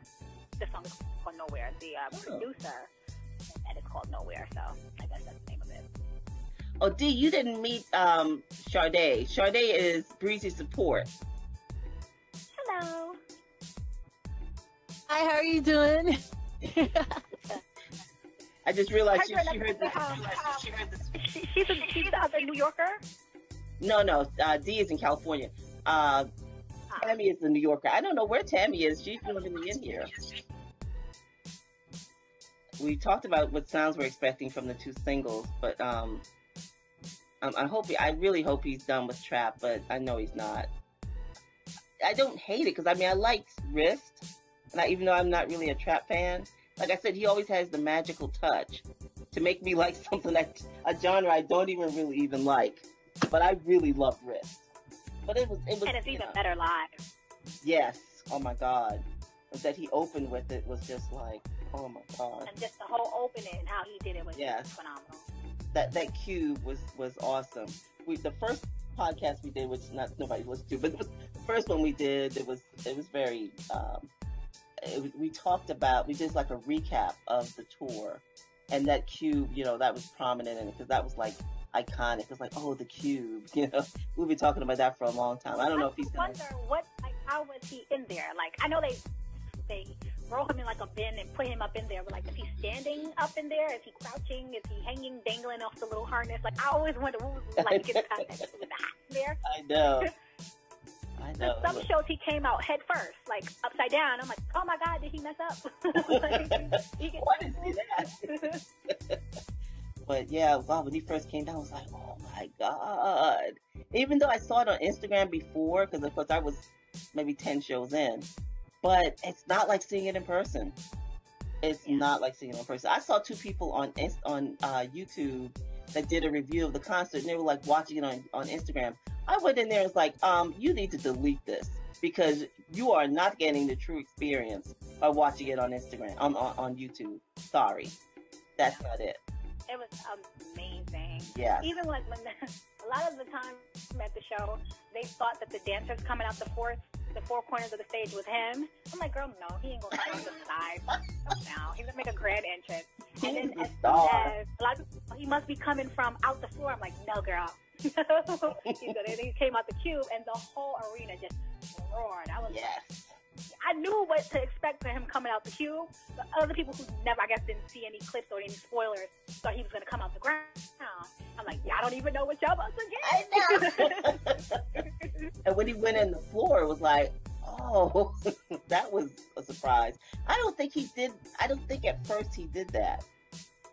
The song is called Nowhere. The producer, and it's called Nowhere, so I guess that's the name of it. Oh, Dee, you didn't meet Sade. Sade is Breezy's support. Hello. Hi, how are you doing? I just realized she heard this. She's the other New Yorker? No, Dee is in California. Tammy is the New Yorker. I don't know where Tammy is. She's not really in here. We talked about what sounds we're expecting from the 2 singles, but I really hope he's done with trap, but I know he's not. I don't hate it because I like Wrist, and even though I'm not really a trap fan, like I said, he always has the magical touch to make me like something that a genre I don't even really like. But I really love Wrist. But it was, and it's even better live. Yes. Oh my God. That he opened with it was just like, oh my God. And just the whole opening, how he did it was phenomenal. That cube was awesome. The first podcast we did, which nobody listened to, but the first one we did, it was very. We did like a recap of the tour, and that cube, that was prominent in it because that was like iconic. It was like, oh, the cube, we've been talking about that for a long time. I don't know if he's gonna. I wonder how was he in there? Like, I know they roll him in like a bin and put him up in there, but like, is he standing up in there? Is he crouching? Is he hanging, dangling off the little harness? Like, I always wonder what was like his contact with the hat there. I know. Some shows he came out head first, like upside down. I'm like, oh my God, did he mess up? What is that? But yeah, wow, when he first came down, I was like, oh my God. Even though I saw it on Instagram before, because of course I was maybe 10 shows in, but it's not like seeing it in person. It's not like seeing it in person. I saw 2 people on YouTube that did a review of the concert, and they were like watching it on Instagram. I went in there and was like, you need to delete this because you are not getting the true experience by watching it on Instagram, on YouTube. Sorry. That's not it. It was amazing. Yeah. Even like when a lot of the time at the show, they thought that the dancers coming out the four corners of the stage was him. I'm like, girl, no, he ain't gonna come on the side. No, he's gonna make a grand entrance. And then a lot of people, he must be coming from out the floor. I'm like, no, girl. He came out the cube, and the whole arena just roared. I was I knew what to expect for him coming out the cube, but other people who never, I guess, didn't see any clips or any spoilers thought he was going to come out the ground. I'm like, I don't even know what y'all about to get. I know. And when he went in the floor, it was like, oh, that was a surprise. I don't think at first he did that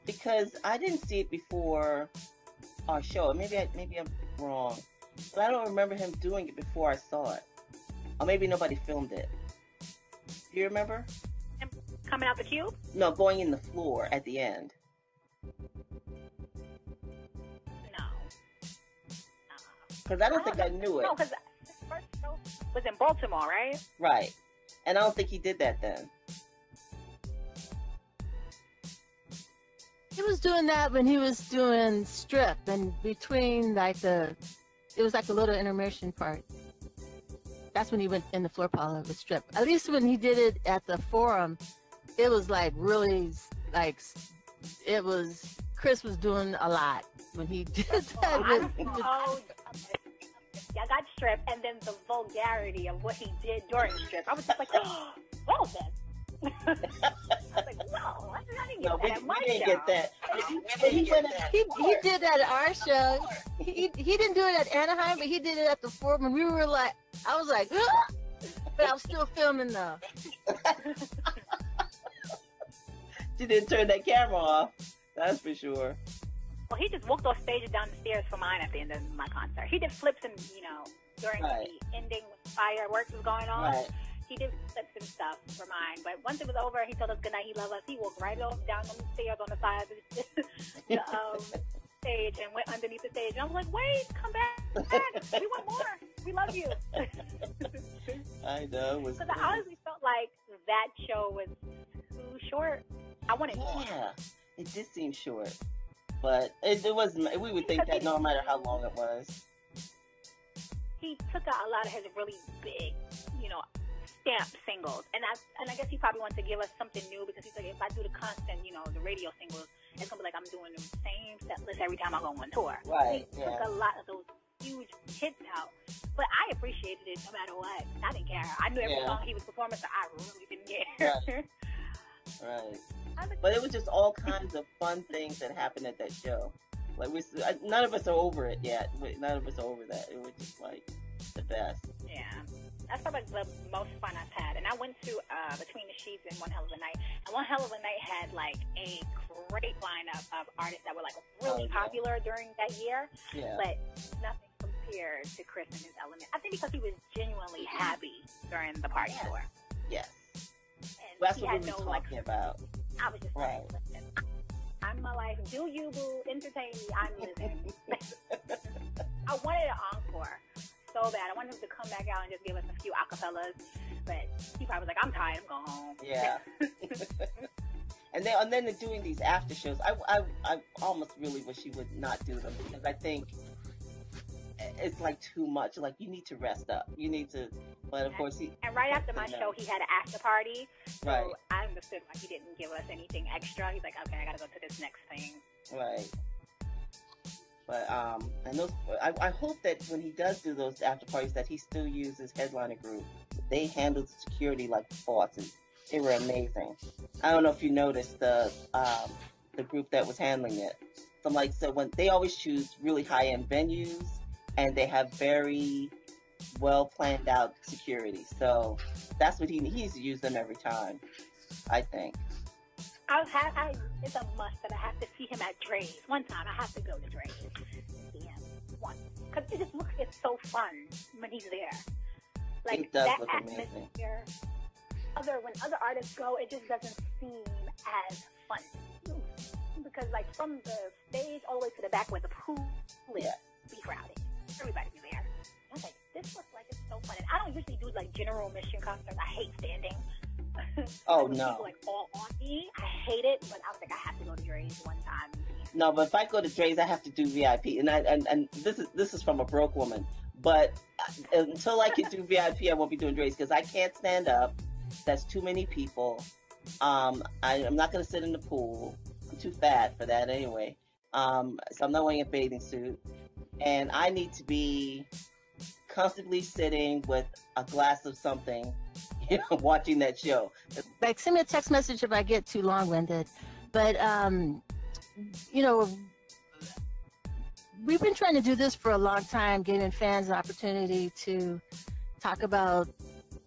because I didn't see it before our show. Maybe I'm wrong, but I don't remember him doing it before I saw it. Or maybe nobody filmed it. Do you remember? Him coming out the cube? No, going in the floor at the end. No. Because I don't think I knew it. No, because the first show was in Baltimore, right? Right. And I don't think he did that then. He was doing that when he was doing strip, and between it was like a little intermission part. That's when he went in the floor parlor with strip. At least when he did it at the Forum, it was like really like Chris was doing a lot when he did that. I got strip, and then the vulgarity of what he did during strip. I was just like, oh, well then. I was like, no, I didn't get that at my show. We didn't get that. He did that at our show. He didn't do it at Anaheim, but he did it at the Forum, and we were like, I was like, ah! But I was still filming though. She didn't turn that camera off. That's for sure. Well, he just walked off stage and down the stairs for mine at the end of my concert. He did flips and, during the ending when fireworks was going on. Right. He did flips and stuff for mine. But once it was over, he told us goodnight, he loved us. He walked right off down the stairs on the side of the stage and went underneath the stage. And I was like, wait, come back. We want more. We love you. I know. Because I honestly felt like that show was too short. I wanted more. Yeah, it did seem short. But it wasn't. We would think that no matter how long it was. He took out a lot of his really big, stamp singles, and I guess he probably wanted to give us something new because he's like, if I do the constant, the radio singles, it's gonna be like I'm doing the same set list every time I go on tour. Right. He took a lot of those huge hits out, but I appreciated it no matter what. I didn't care. I knew every song he was performing, so I really didn't care. Right. But it was just all kinds of fun things that happened at that show. Like none of us are over it yet. None of us are over that. It was just like the best. Yeah. that's probably the most fun I've had. And I went to Between the Sheets and One Hell of a Night. And One Hell of a Night had like a great lineup of artists that were like really popular during that year. Yeah. But nothing compared to Chris and his element. I think because he was genuinely happy during the party tour. Yes. And that's he what had we were no talking about. I was just like, listen, I'm my life. Do you, boo? Entertain me. I'm living. I wanted an encore so bad. I wanted him to come back out and just give us a few acapellas, but he probably was like, I'm tired. I'm going home. Yeah. And then they're doing these after shows. I almost really wish he would not do them, because I think it's like too much. Like, you need to rest up. You need to, but of course And right after my show, he had an after party. So right. I understood why he didn't give us anything extra. He's like, okay, I gotta go to this next thing. Right. But and those, I hope that when he does do those after parties, that he still uses headliner group. They handled security like bosses. They were amazing. I don't know if you noticed the group that was handling it. So when they always choose really high end venues, and they have very well planned out security. So that's what he needs to use them every time, I think. It's a must that I have to see him at Dre's. One time I have to go to Dre's. See him once. Because it just looks, it's so fun when he's there. Like, it does that look atmosphere. Amazing. When other artists go, it just doesn't seem as fun. Because, like, from the stage all the way to the back where the pool is, be crowded. Everybody be there. I was like, this looks like it's so fun. And I don't usually do, like, general admission concerts. I hate standing. Oh, when no. people, like, fall on me, I hate it. But I was like, I have to go to Dre's one time. No, but if I go to Dre's, I have to do VIP. And this is from a broke woman. But until I can do VIP, I won't be doing Dre's, because I can't stand up. That's too many people. I'm not going to sit in the pool. I'm too fat for that anyway. So I'm not wearing a bathing suit. And I need to be comfortably sitting with a glass of something, watching that show. Like, send me a text message if I get too long-winded. But, we've been trying to do this for a long time, giving fans an opportunity to talk about,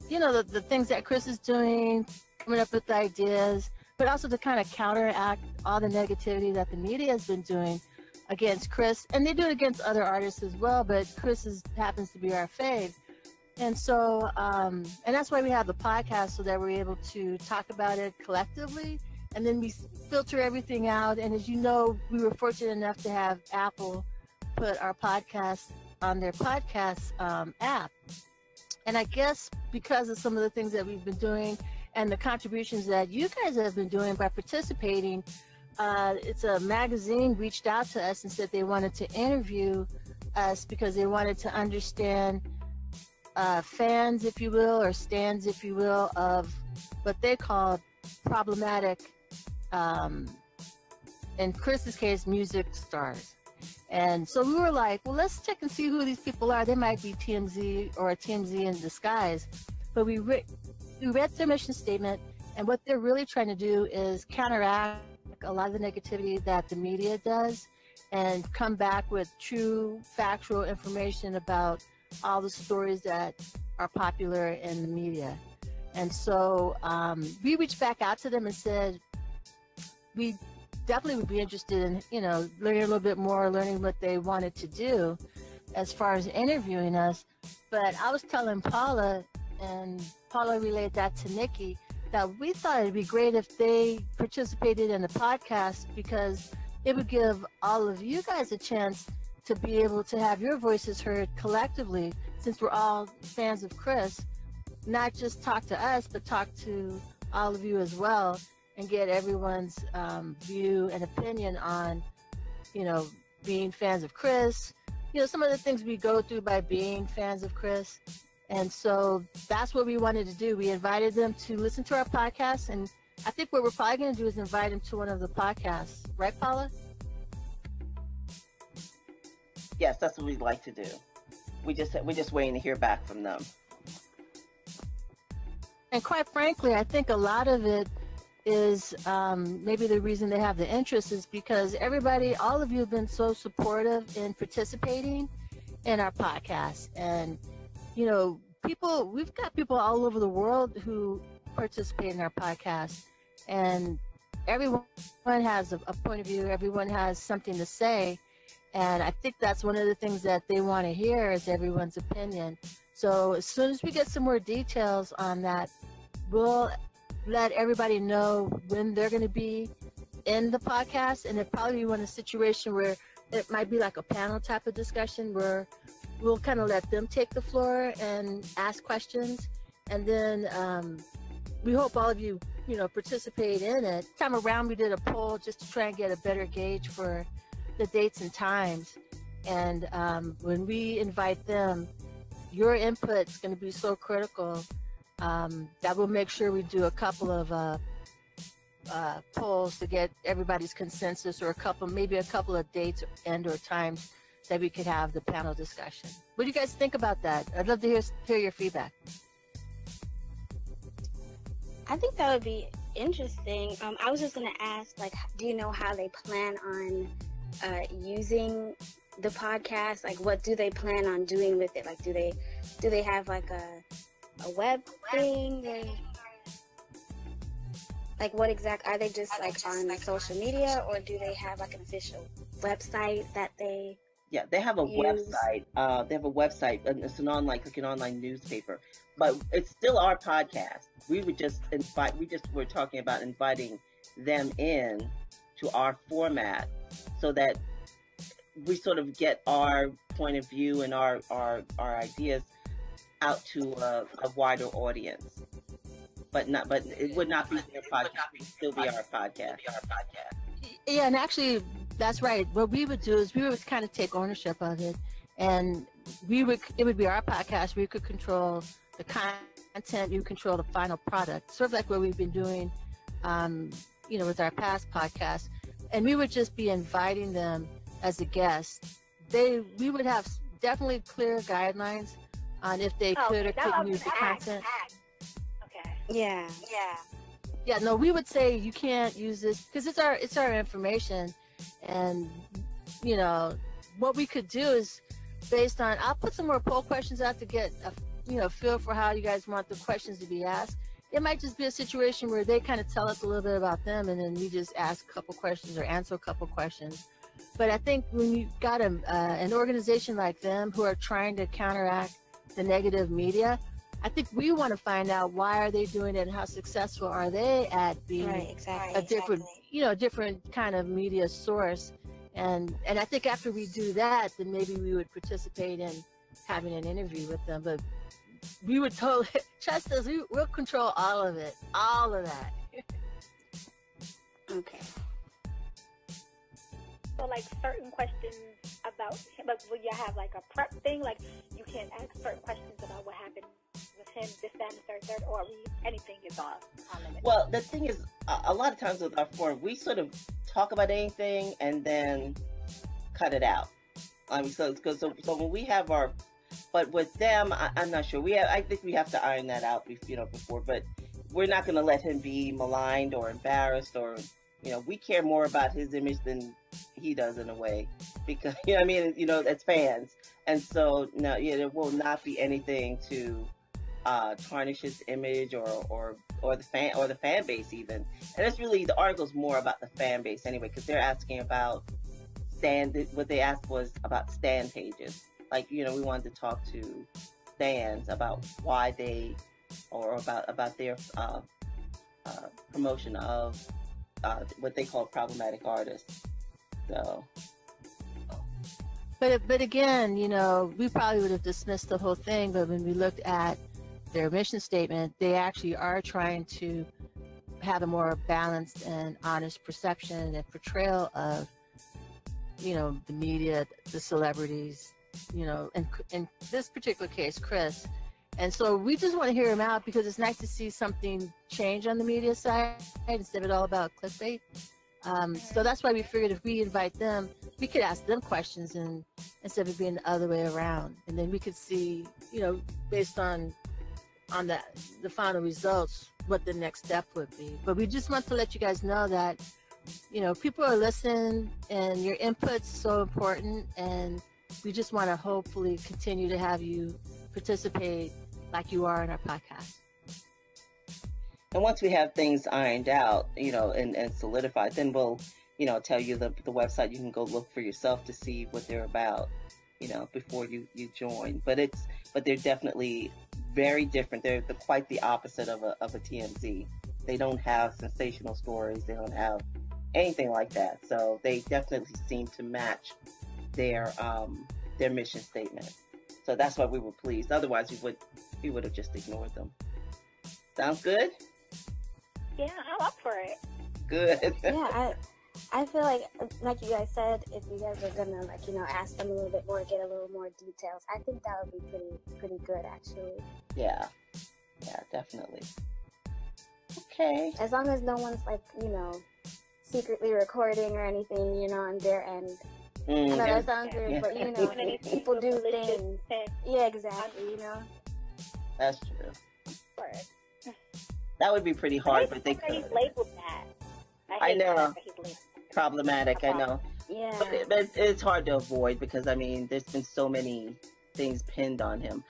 the things that Chris is doing, coming up with ideas, but also to kind of counteract all the negativity that the media has been doing against Chris. And they do it against other artists as well, but Chris happens to be our fave. And so, and that's why we have the podcast, so that we're able to talk about it collectively. And then we filter everything out. And as you know, we were fortunate enough to have Apple put our podcast on their podcast app. And I guess because of some of the things that we've been doing and the contributions that you guys have been doing by participating, it's a magazine reached out to us and said they wanted to interview us because they wanted to understand fans, if you will, or stands, if you will, of what they call problematic, in Chris's case, music stars. And so we were like, well, let's check and see who these people are. They might be TMZ or a TMZ in disguise. But we read their mission statement, and what they're really trying to do is counteract a lot of the negativity that the media does and come back with true, factual information about all the stories that are popular in the media. And so we reached back out to them and said, we definitely would be interested in, learning a little bit more, learning what they wanted to do as far as interviewing us. But I was telling Paula, and Paula relayed that to Nikki, that we thought it'd be great if they participated in the podcast, because it would give all of you guys a chance to be able to have your voices heard collectively, since we're all fans of Chris. Not just talk to us, but talk to all of you as well, and get everyone's view and opinion on, being fans of Chris, some of the things we go through by being fans of Chris. And so that's what we wanted to do. We invited them to listen to our podcast, and I think what we're probably going to do is invite them to one of the podcasts. Right, Paula? Yes, that's what we'd like to do. We're just waiting to hear back from them. And quite frankly, I think a lot of it is maybe the reason they have the interest is because all of you have been so supportive in participating in our podcast. And, we've got people all over the world who participate in our podcast, and everyone has a point of view. Everyone has something to say. And I think that's one of the things that they want to hear is everyone's opinion. So as soon as we get some more details on that, we'll let everybody know when they're going to be in the podcast. And it probably be in a situation where it might be like a panel type of discussion where we'll kind of let them take the floor and ask questions. And then we hope all of you, participate in it. Time around, we did a poll just to try and get a better gauge for the dates and times. And when we invite them, your input is going to be so critical that we'll make sure we do a couple of polls to get everybody's consensus, or maybe a couple of dates and or times that we could have the panel discussion. What do you guys think about that? I'd love to hear your feedback. I think that would be interesting. I was just going to ask, do you know how they plan on using the podcast? Like, what do they plan on doing with it? Like, do they have like a web thing? Like, what exact are they just like on social media, or do they have like an official website that they? Yeah, they have a use? website. They have a website, and it's an online newspaper, but it's still our podcast. We would just were talking about inviting them in to our format so that we sort of get our point of view and our ideas out to a wider audience. But it would not be their podcast. It would still be our podcast. Yeah, and actually, that's right. What we would do is we would kind of take ownership of it, and it would be our podcast. We could control the content. We would control the final product, sort of like what we've been doing, with our past podcasts. And we would just be inviting them as a guest. We would have definitely clear guidelines on if they could or couldn't use the content. Okay. Yeah. Yeah, no, we would say you can't use this because it's our information, and what we could do is based on. I'll put some more poll questions out to get a feel for how you guys want the questions to be asked. It might just be a situation where they kind of tell us a little bit about them, and then we just ask a couple questions or answer a couple questions. But I think when you got an organization like them who are trying to counteract the negative media, I think we want to find out why are they doing it and how successful are they at being a different kind of media source. And I think after we do that, then maybe we would participate in having an interview with them. But we would totally trust us. We'll control all of it, all of that. Okay. So, like, certain questions about him, like, will you have like a prep thing? Like, you can't ask certain questions about what happened with him, this, that, and third, or anything is on limits? Well, the thing is, a lot of times with our forum, we sort of talk about anything and then cut it out. So when we have but with them, I'm not sure. I think we have to iron that out, before. But we're not going to let him be maligned or embarrassed, or we care more about his image than he does in a way, because as fans. And so no, there will not be anything to tarnish his image or the fan base even. And it's really, the article's more about the fan base anyway, because they're asking about what they asked was about stand pages. Like, we wanted to talk to stands about why they, or about their promotion of what they call problematic artists. So. But again, we probably would have dismissed the whole thing, but when we looked at their mission statement, they actually are trying to have a more balanced and honest perception and portrayal of, the media, the celebrities, and in this particular case, Chris. And so we just want to hear him out because it's nice to see something change on the media side instead of it all about clickbait. So that's why we figured if we invite them, we could ask them questions and instead of being the other way around. And then we could see, based on the final results, what the next step would be. But we just want to let you guys know that, people are listening and your input's so important, and we just want to hopefully continue to have you participate like you are in our podcast. And once we have things ironed out, and solidified, then we'll, tell you the website. You can go look for yourself to see what they're about, before you join. But they're definitely very different. They're quite the opposite of a TMZ. They don't have sensational stories. They don't have anything like that. So they definitely seem to match their mission statement. So that's why we were pleased. Otherwise, we would have just ignored them. Sounds good? Yeah, I'm up for it. Good. Yeah, I feel like you guys said, if you guys are gonna ask them a little bit more, get a little more details, I think that would be pretty good actually. Yeah, definitely. Okay. As long as no one's secretly recording or anything, on their end. I know that sounds weird, but people do things. Yeah, exactly. That's true. That would be pretty hard, but they could. He's labeled that. I know. Problematic, I know. Yeah. But it's hard to avoid because, there's been so many things pinned on him.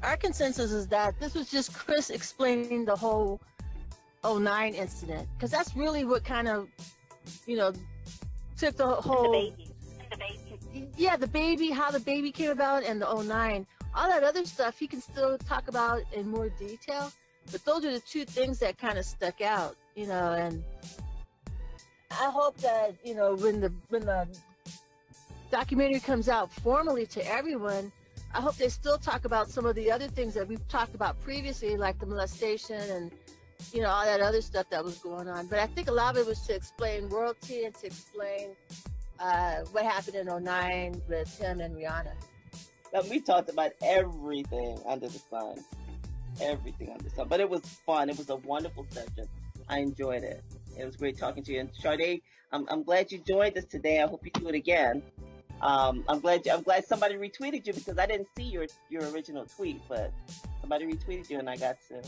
Our consensus is that this was just Chris explaining the whole 09 incident. Because that's really what kind of, took the whole... The baby. Yeah, the baby, how the baby came about, and the 09. All that other stuff he can still talk about in more detail. But those are the two things that kind of stuck out, and I hope that, when the documentary comes out formally to everyone, I hope they still talk about some of the other things that we've talked about previously, like the molestation and, all that other stuff that was going on. But I think a lot of it was to explain royalty and to explain what happened in 09 with him and Rihanna. But we talked about everything under the sun. Everything under the sun. But it was fun. It was a wonderful session. I enjoyed it. It was great talking to you. And Sade, I'm glad you joined us today. I hope you do it again. I'm glad somebody retweeted you because I didn't see your original tweet, but somebody retweeted you and I got to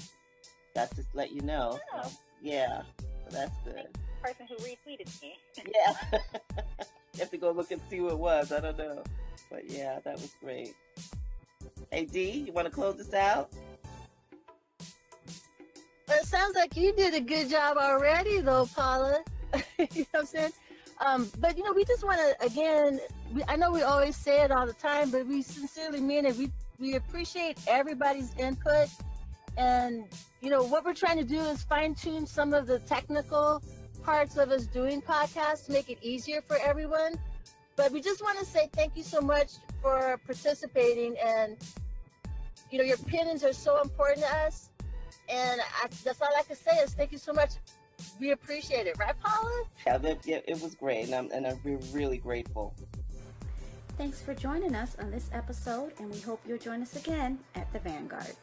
let you know. Oh. So, yeah. So that's good. The person who retweeted me. Yeah. You have to go look and see who it was. I don't know. But yeah, that was great. Hey D, you want to close this out? It sounds like you did a good job already, though, Paula. You know what I'm saying? But, we just want to, again, I know we always say it all the time, but we sincerely mean it. We appreciate everybody's input. And, what we're trying to do is fine-tune some of the technical parts of us doing podcasts to make it easier for everyone. But we just want to say thank you so much for participating. And, your opinions are so important to us. And that's all I can say is thank you so much. We appreciate it. Right, Paula? Yeah, it was great. And I'm really grateful. Thanks for joining us on this episode, and we hope you'll join us again at the Vanguard.